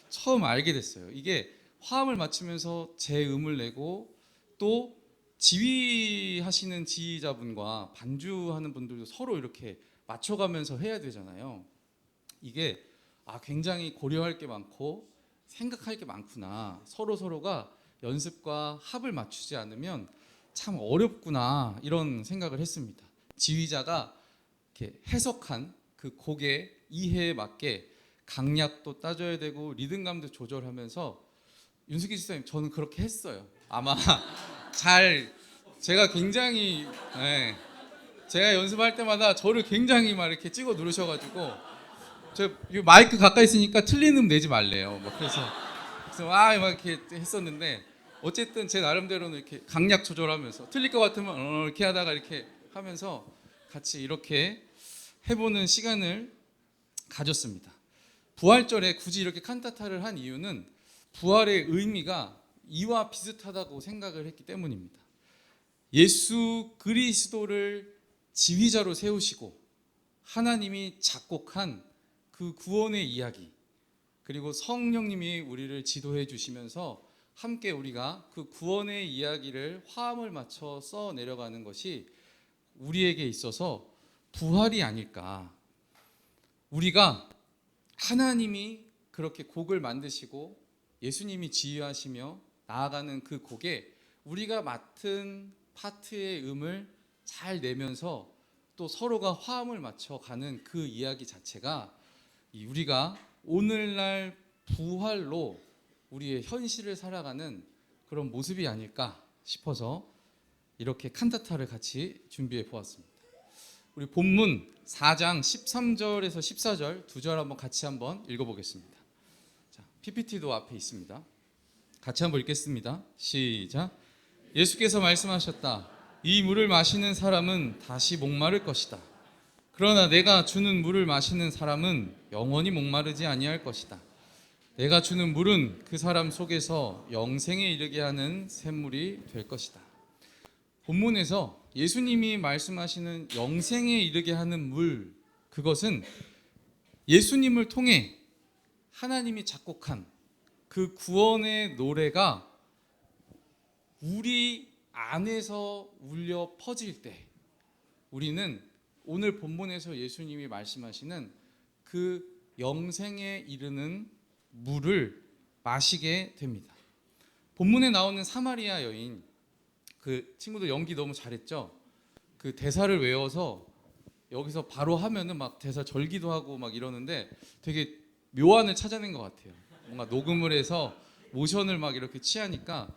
처음 알게 됐어요. 이게 화음을 맞추면서 제 음을 내고 또 지휘하시는 지휘자분과 반주하는 분들도 서로 이렇게 맞춰가면서 해야 되잖아요. 이게 굉장히 고려할 게 많고 생각할 게 많구나. 서로가 연습과 합을 맞추지 않으면 참 어렵구나, 이런 생각을 했습니다. 지휘자가 이렇게 해석한 그 곡의 이해에 맞게 강약도 따져야 되고 리듬감도 조절하면서, 윤숙이 지사님, 저는 그렇게 했어요. 아마 제가 굉장히 제가 연습할 때마다 저를 굉장히 막 이렇게 찍어 누르셔가지고, 저 마이크 가까이 있으니까 틀린 음 내지 말래요. 그래서 막 이렇게 했었는데, 어쨌든 제 나름대로는 이렇게 강약 조절하면서 틀릴 것 같으면 이렇게 하다가 이렇게 하면서 같이 이렇게 해보는 시간을 가졌습니다. 부활절에 굳이 이렇게 칸타타를 한 이유는 부활의 의미가 이와 비슷하다고 생각을 했기 때문입니다. 예수 그리스도를 지휘자로 세우시고 하나님이 작곡한 그 구원의 이야기, 그리고 성령님이 우리를 지도해 주시면서 함께 우리가 그 구원의 이야기를 화음을 맞춰 써 내려가는 것이 우리에게 있어서 부활이 아닐까. 우리가 하나님이 그렇게 곡을 만드시고 예수님이 지휘하시며 나아가는 그 곡에 우리가 맡은 파트의 음을 잘 내면서 또 서로가 화음을 맞춰 가는 그 이야기 자체가 우리가 오늘날 부활로 우리의 현실을 살아가는 그런 모습이 아닐까 싶어서 이렇게 칸타타를 같이 준비해 보았습니다. 우리 본문 4장 13절에서 14절 두 절 같이 한번 읽어보겠습니다. 자, PPT도 앞에 있습니다. 같이 한번 읽겠습니다. 시작. 예수께서 말씀하셨다. 이 물을 마시는 사람은 다시 목마를 것이다. 그러나 내가 주는 물을 마시는 사람은 영원히 목마르지 아니할 것이다. 내가 주는 물은 그 사람 속에서 영생에 이르게 하는 샘물이 될 것이다. 본문에서 예수님이 말씀하시는 영생에 이르게 하는 물, 그것은 예수님을 통해 하나님이 작곡한 그 구원의 노래가 우리 안에서 울려 퍼질 때 우리는 오늘 본문에서 예수님이 말씀하시는 그 영생에 이르는 물을 마시게 됩니다. 본문에 나오는 사마리아 여인, 그 친구들 연기 너무 잘했죠? 그 대사를 외워서 여기서 바로 하면은 막 대사 절기도 하고 막 이러는데 되게 묘안을 찾아낸 것 같아요. 뭔가 녹음을 해서 모션을 막 이렇게 취하니까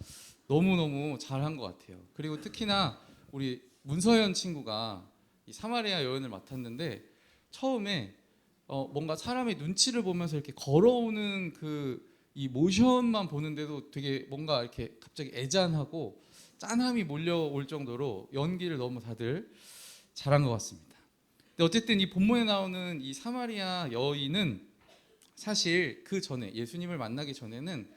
너무너무 잘한 것 같아요. 그리고 특히나 우리 문서연 친구가 이 사마리아 여인을 맡았는데 처음에 뭔가 사람의 눈치를 보면서 이렇게 걸어오는 그 이 모션만 보는데도 되게 뭔가 이렇게 갑자기 애잔하고 짠함이 몰려올 정도로 연기를 너무 다들 잘한 것 같습니다. 근데 어쨌든 이 본문에 나오는 이 사마리아 여인은 사실 그 전에 예수님을 만나기 전에는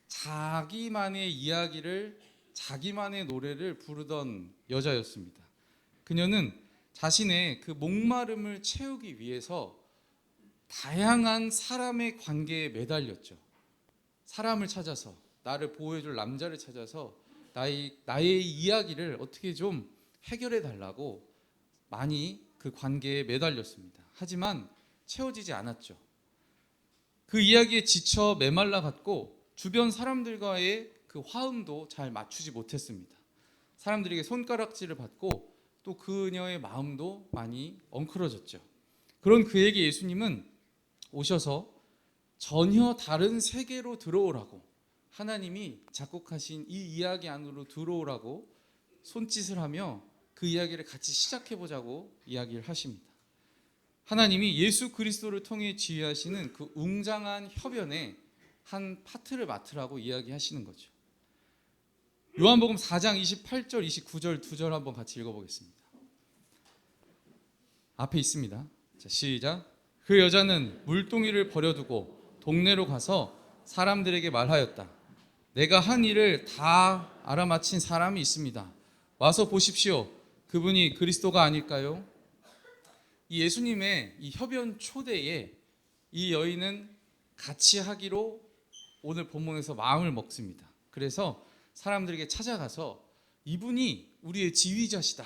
자기만의 이야기를 자기만의 노래를 부르던 여자였습니다. 그녀는 자신의 그 목마름을 채우기 위해서 다양한 사람의 관계에 매달렸죠. 사람을 찾아서, 나를 보호해줄 남자를 찾아서 나의 이야기를 어떻게 좀 해결해 달라고 많이 그 관계에 매달렸습니다. 하지만 채워지지 않았죠. 그 이야기에 지쳐 메말라 갔고 주변 사람들과의 그 화음도 잘 맞추지 못했습니다. 사람들에게 손가락질을 받고 또 그녀의 마음도 많이 엉클어졌죠. 그런 그에게 예수님은 오셔서 전혀 다른 세계로 들어오라고, 하나님이 작곡하신 이 이야기 안으로 들어오라고 손짓을 하며 그 이야기를 같이 시작해보자고 이야기를 하십니다. 하나님이 예수 그리스도를 통해 지휘하시는 그 웅장한 협연에 한 파트를 맡으라고 이야기하시는 거죠. 요한복음 4장 28절 29절 두 절 한번 같이 읽어보겠습니다. 앞에 있습니다. 자, 시작. 그 여자는 물동이를 버려두고 동네로 가서 사람들에게 말하였다. 내가 한 일을 다 알아맞힌 사람이 있습니다. 와서 보십시오. 그분이 그리스도가 아닐까요? 이 예수님의 이 협연 초대에 이 여인은 같이 하기로 오늘 본문에서 마음을 먹습니다. 그래서 사람들에게 찾아가서 이분이 우리의 지휘자시다,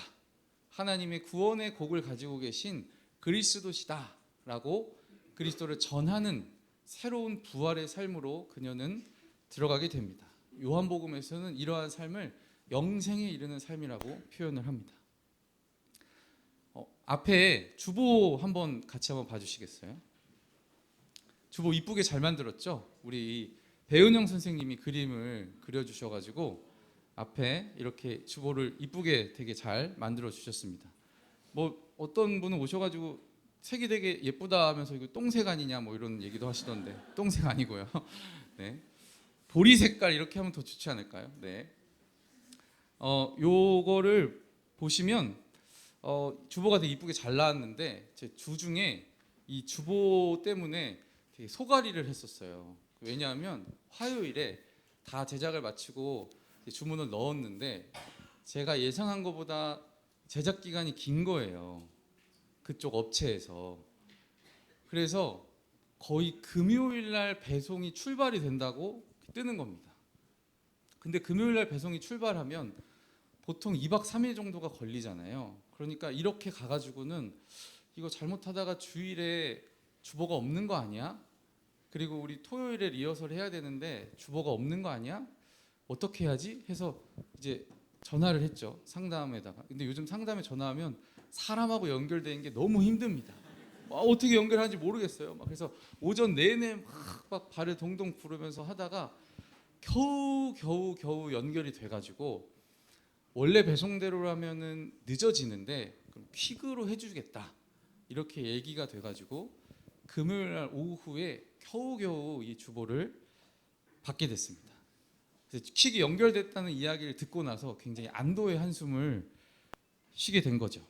하나님의 구원의 곡을 가지고 계신 그리스도시다 라고 그리스도를 전하는 새로운 부활의 삶으로 그녀는 들어가게 됩니다. 요한복음에서는 이러한 삶을 영생에 이르는 삶이라고 표현을 합니다. 앞에 주보 같이 한번 봐주시겠어요? 주보 이쁘게 잘 만들었죠? 우리 배은영 선생님이 그림을 그려주셔가지고 앞에 이렇게 주보를 이쁘게 되게 잘 만들어 주셨습니다. 뭐 어떤 분은 오셔가지고 색이 되게 예쁘다 하면서 이거 똥색 아니냐 뭐 이런 얘기도 하시던데, 똥색 아니고요. 네, 보리 색깔 이렇게 하면 더 좋지 않을까요? 네, 요거를 보시면 주보가 되게 이쁘게 잘 나왔는데 제 주중에 이 주보 때문에 되게 소가리를 했었어요. 왜냐하면 화요일에 다 제작을 마치고 주문을 넣었는데 제가 예상한 것보다 제작 기간이 긴 거예요. 그쪽 업체에서. 그래서 거의 금요일 날 배송이 출발이 된다고 뜨는 겁니다. 근데 금요일 날 배송이 출발하면 보통 2박 3일 정도가 걸리잖아요. 그러니까 이렇게 가가지고는 이거 잘못하다가 주일에 주보가 없는 거 아니야? 그리고 우리 토요일에 리허설 해야 되는데 주보가 없는 거 아니야? 어떻게 해야지? 해서 이제 전화를 했죠, 상담에다가. 근데 요즘 상담에 전화하면 사람하고 연결되는 게 너무 힘듭니다. 어떻게 연결하는지 모르겠어요. 그래서 오전 내내 막 발을 동동 구르면서 하다가 겨우 연결이 돼가지고 원래 배송대로라면은 늦어지는데 그럼 퀵으로 해주겠다 이렇게 얘기가 돼가지고 금요일 날 오후에 겨우 이 주보를 받게 됐습니다. 그래서 퀵이 연결됐다는 이야기를 듣고 나서 굉장히 안도의 한숨을 쉬게 된 거죠.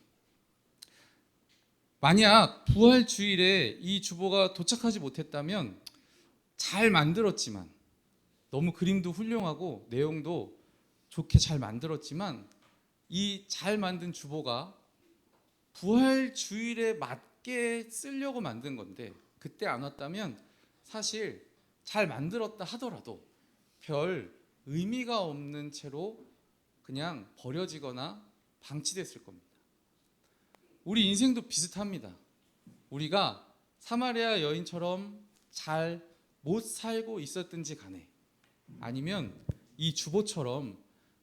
만약 부활 주일에 이 주보가 도착하지 못했다면 잘 만들었지만, 너무 그림도 훌륭하고 내용도 좋게 잘 만들었지만 이 잘 만든 주보가 부활 주일에 맞게 쓰려고 만든 건데 그때 안 왔다면 사실 잘 만들었다 하더라도 별 의미가 없는 채로 그냥 버려지거나 방치됐을 겁니다. 우리 인생도 비슷합니다. 우리가 사마리아 여인처럼 잘 못 살고 있었든지 간에, 아니면 이 주보처럼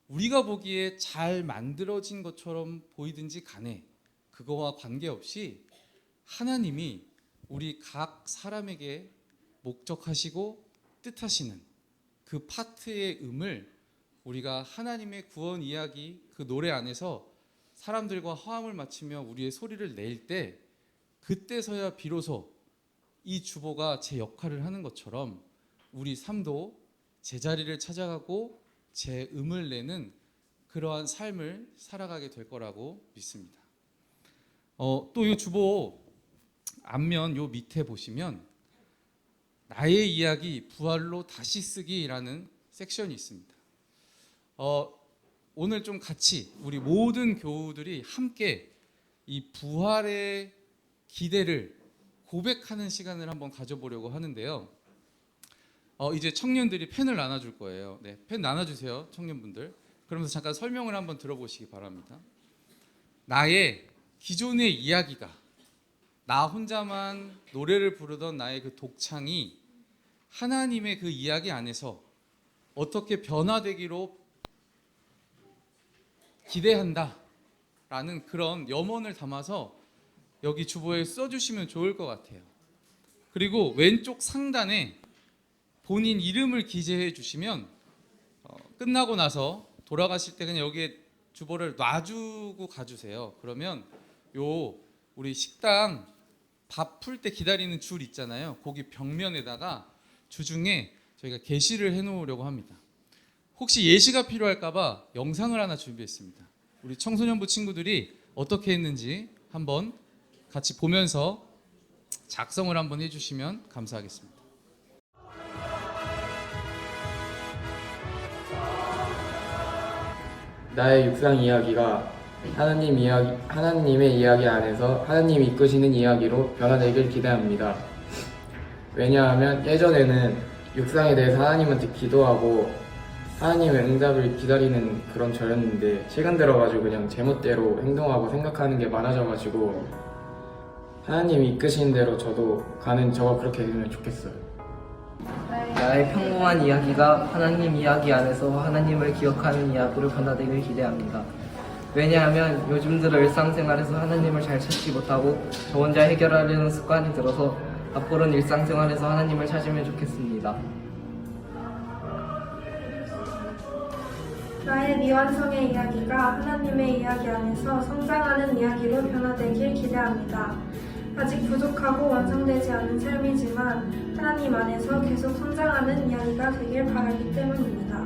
우리가 보기에 잘 만들어진 것처럼 보이든지 간에 그거와 관계없이 하나님이 우리 각 사람에게 목적하시고 뜻하시는 그 파트의 음을 우리가 하나님의 구원 이야기 그 노래 안에서 사람들과 화음을 맞추며 우리의 소리를 낼 때, 그때서야 비로소 이 주보가 제 역할을 하는 것처럼 우리 삶도 제자리를 찾아가고 제 음을 내는 그러한 삶을 살아가게 될 거라고 믿습니다. 또 이 주보 앞면 요 밑에 보시면 나의 이야기 부활로 다시 쓰기라는 섹션이 있습니다. 오늘 좀 같이 우리 모든 교우들이 함께 이 부활의 기대를 고백하는 시간을 한번 가져보려고 하는데요. 이제 청년들이 펜을 나눠줄 거예요. 네, 펜 나눠주세요, 청년분들. 그러면서 잠깐 설명을 한번 들어보시기 바랍니다. 나의 기존의 이야기가, 나 혼자만 노래를 부르던 나의 그 독창이 하나님의 그 이야기 안에서 어떻게 변화되기로 기대한다 라는 그런 염원을 담아서 여기 주보에 써주시면 좋을 것 같아요. 그리고 왼쪽 상단에 본인 이름을 기재해 주시면 끝나고 나서 돌아가실 때 그냥 여기에 주보를 놔주고 가주세요. 그러면 우리 식당 밥 풀 때 기다리는 줄 있잖아요. 거기 벽면에다가 주중에 저희가 게시를 해놓으려고 합니다. 혹시 예시가 필요할까봐 영상을 하나 준비했습니다. 우리 청소년부 친구들이 어떻게 했는지 한번 같이 보면서 작성을 한번 해주시면 감사하겠습니다. 나의 육상 이야기가 하나님의 이야기 안에서 하나님이 이끄시는 이야기로 변화되길 기대합니다. 왜냐하면 예전에는 육상에 대해서 하나님한테 기도하고 하나님의 응답을 기다리는 그런 저였는데 최근 들어가지고 그냥 제멋대로 행동하고 생각하는 게 많아져가지고 하나님이 이끄시는 대로 저도 가는 저가 그렇게 되면 좋겠어요. 나의 평범한 이야기가 하나님 이야기 안에서 하나님을 기억하는 이야기로 변화되길 기대합니다. 왜냐하면 요즘 들어 일상생활에서 하나님을 잘 찾지 못하고 저 혼자 해결하려는 습관이 들어서 앞으로는 일상생활에서 하나님을 찾으면 좋겠습니다. 나의 미완성의 이야기가 하나님의 이야기 안에서 성장하는 이야기로 변화되길 기대합니다. 아직 부족하고 완성되지 않은 삶이지만 하나님 안에서 계속 성장하는 이야기가 되길 바라기 때문입니다.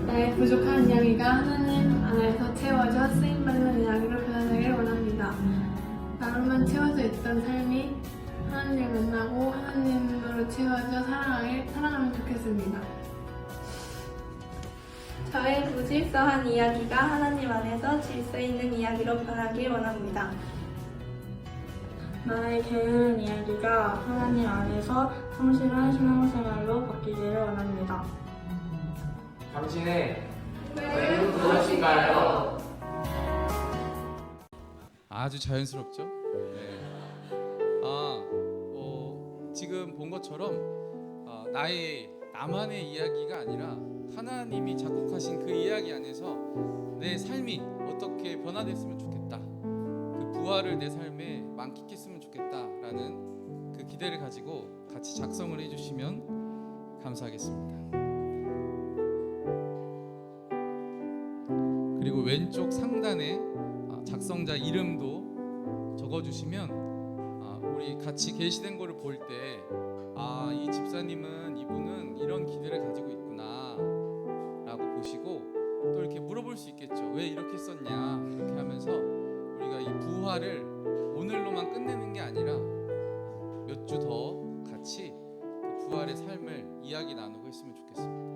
나의 부족한 이야기가 하나님 안에서 채워져 쓰임받는 이야기로 변화되길 원합니다. 나로만 채워져 있던 삶이 하나님을 만나고 하나님으로 채워져 살아가면 좋겠습니다. 저의 무질서한 이야기가 하나님 안에서 질서 있는 이야기로 변하길 원합니다. 나의 게으른 이야기가 하나님 안에서 성실한 신앙생활로 바뀌기를 원합니다. 당신의 왜 무엇인가요? 아주 자연스럽죠? 네. 지금 본 것처럼 나만의 이야기가 아니라 하나님이 작곡하신 그 이야기 안에서 내 삶이 어떻게 변화됐으면 좋겠다, 그 부활을 내 삶에 만끽했으면 좋겠다라는 그 기대를 가지고 같이 작성을 해주시면 감사하겠습니다. 그리고 왼쪽 상단에 작성자 이름도 적어주시면 우리 같이 게시된 거를 볼 때 이 집사님은 이분은 이런 기대를 가지고 있구나 라고 보시고 또 이렇게 물어볼 수 있겠죠. 왜 이렇게 썼냐, 이렇게 하면서 우리가 이 부활을 오늘로만 끝내는 게 아니라 몇 주 더 같이 그 부활의 삶을 이야기 나누고 했으면 좋겠습니다.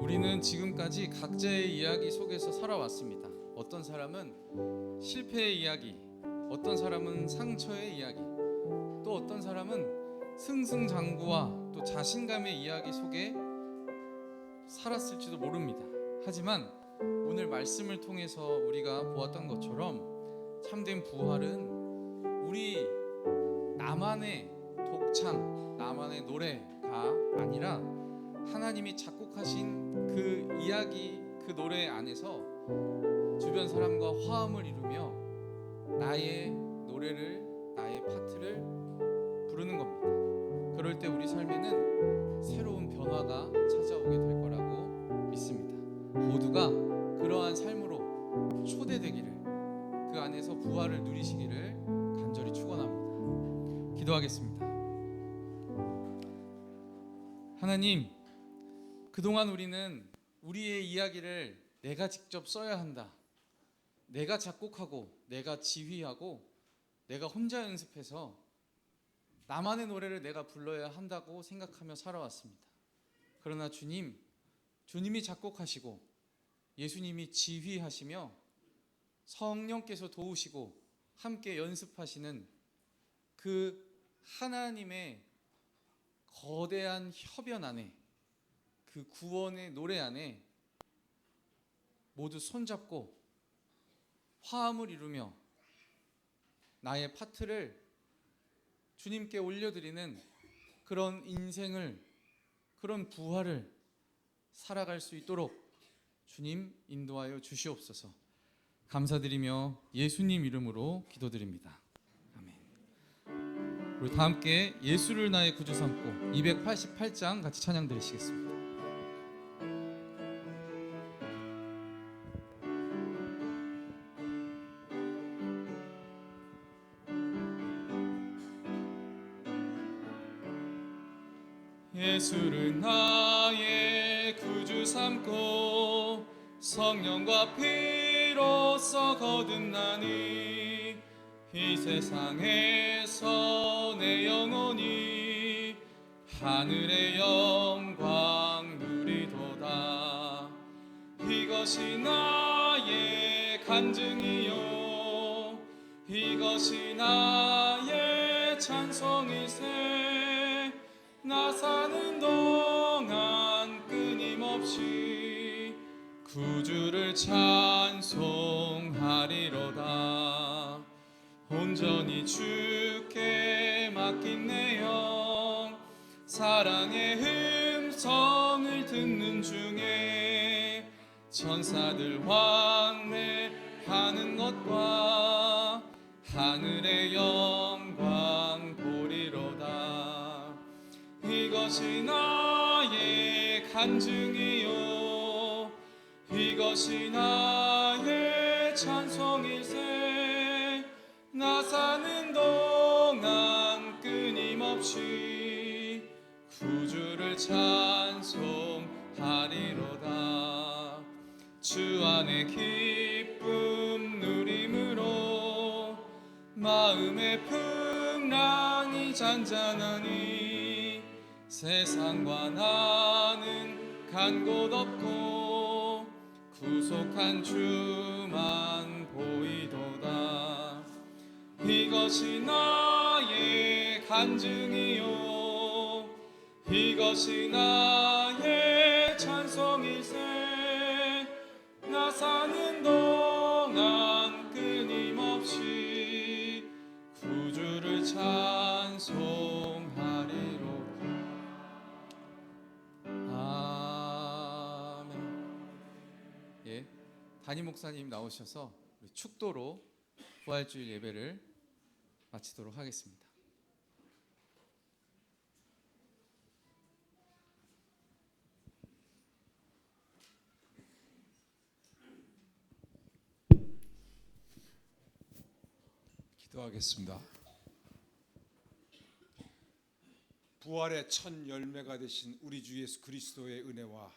우리는 지금까지 각자의 이야기 속에서 살아왔습니다. 어떤 사람은 실패의 이야기, 어떤 사람은 상처의 이야기, 또 어떤 사람은 승승장구와 또 자신감의 이야기 속에 살았을지도 모릅니다. 하지만 오늘 말씀을 통해서 우리가 보았던 것처럼 참된 부활은 우리 나만의 독창, 나만의 노래가 아니라 하나님이 작곡하신 그 이야기, 그 노래 안에서 주변 사람과 화음을 이루며 나의 노래를, 나의 파트를 부르는 겁니다. 그럴 때 우리 삶에는 새로운 변화가 찾아오게 될 거라고 믿습니다. 모두가 그러한 삶으로 초대되기를, 그 안에서 부활을 누리시기를 간절히 축원합니다. 기도하겠습니다. 하나님, 그동안 우리는 우리의 이야기를 내가 직접 써야 한다, 내가 작곡하고 내가 지휘하고 내가 혼자 연습해서 나만의 노래를 내가 불러야 한다고 생각하며 살아왔습니다. 그러나 주님이 작곡하시고 예수님이 지휘하시며 성령께서 도우시고 함께 연습하시는 그 하나님의 거대한 협연 안에, 그 구원의 노래 안에 모두 손잡고 화음을 이루며 나의 파트를 주님께 올려드리는 그런 인생을, 그런 부활을 살아갈 수 있도록 주님 인도하여 주시옵소서. 감사드리며 예수님 이름으로 기도드립니다. 아멘. 우리 다 함께 예수를 나의 구주 삼고 288장 같이 찬양 드리시겠습니다. 예수를 나의 구주 삼고 성령과 피로써 거듭나니 이 세상에서 내 영혼이 하늘의 영광 누리도다. 이것이 나의 간증이요, 이것이 나의 찬송이세. 나 사는 동안 끊임없이 구주를 찬송하리로다. 온전히 주께 맡긴 내 영, 사랑의 음성을 듣는 중에 천사들 환내하는 것과 하늘의 영광 보리로다. 이것이 나의 간증이요, 이것이 나의 찬송이세. 나 사는 동안 끊임없이 구주를 찬송하리로다. 주 안에 기쁨 누림으로 마음의 풍랑이 잔잔하니 세상과 나는 간 곳 없고 구속한 주만 보이도다. 이것이 나의 간증이요, 이것이 나의 찬송이세. 나 사는 동안 끊임없이 구주를 찬송하리로. 예, 담임 목사님 나오셔서 축도로 부활주일 예배를 마치도록 하겠습니다. 기도하겠습니다. 부활의 첫 열매가 되신 우리 주 예수 그리스도의 은혜와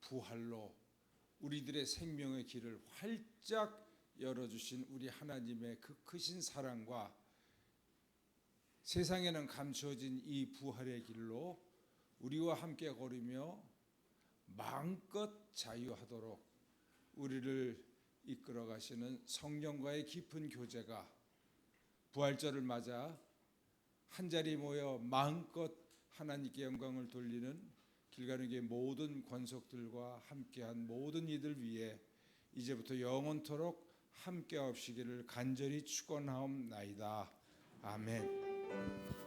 부활로 우리들의 생명의 길을 활짝 열어주신 우리 하나님의 그 크신 사랑과 세상에는 감추어진 이 부활의 길로 우리와 함께 걸으며 마음껏 자유하도록 우리를 이끌어 가시는 성령과의 깊은 교제가 부활절을 맞아 한자리 모여 마음껏 하나님께 영광을 돌리는 길가는교회 모든 권속들과 함께한 모든 이들 위해 이제부터 영원토록 함께 하시기를 간절히 축원하옵나이다. 아멘.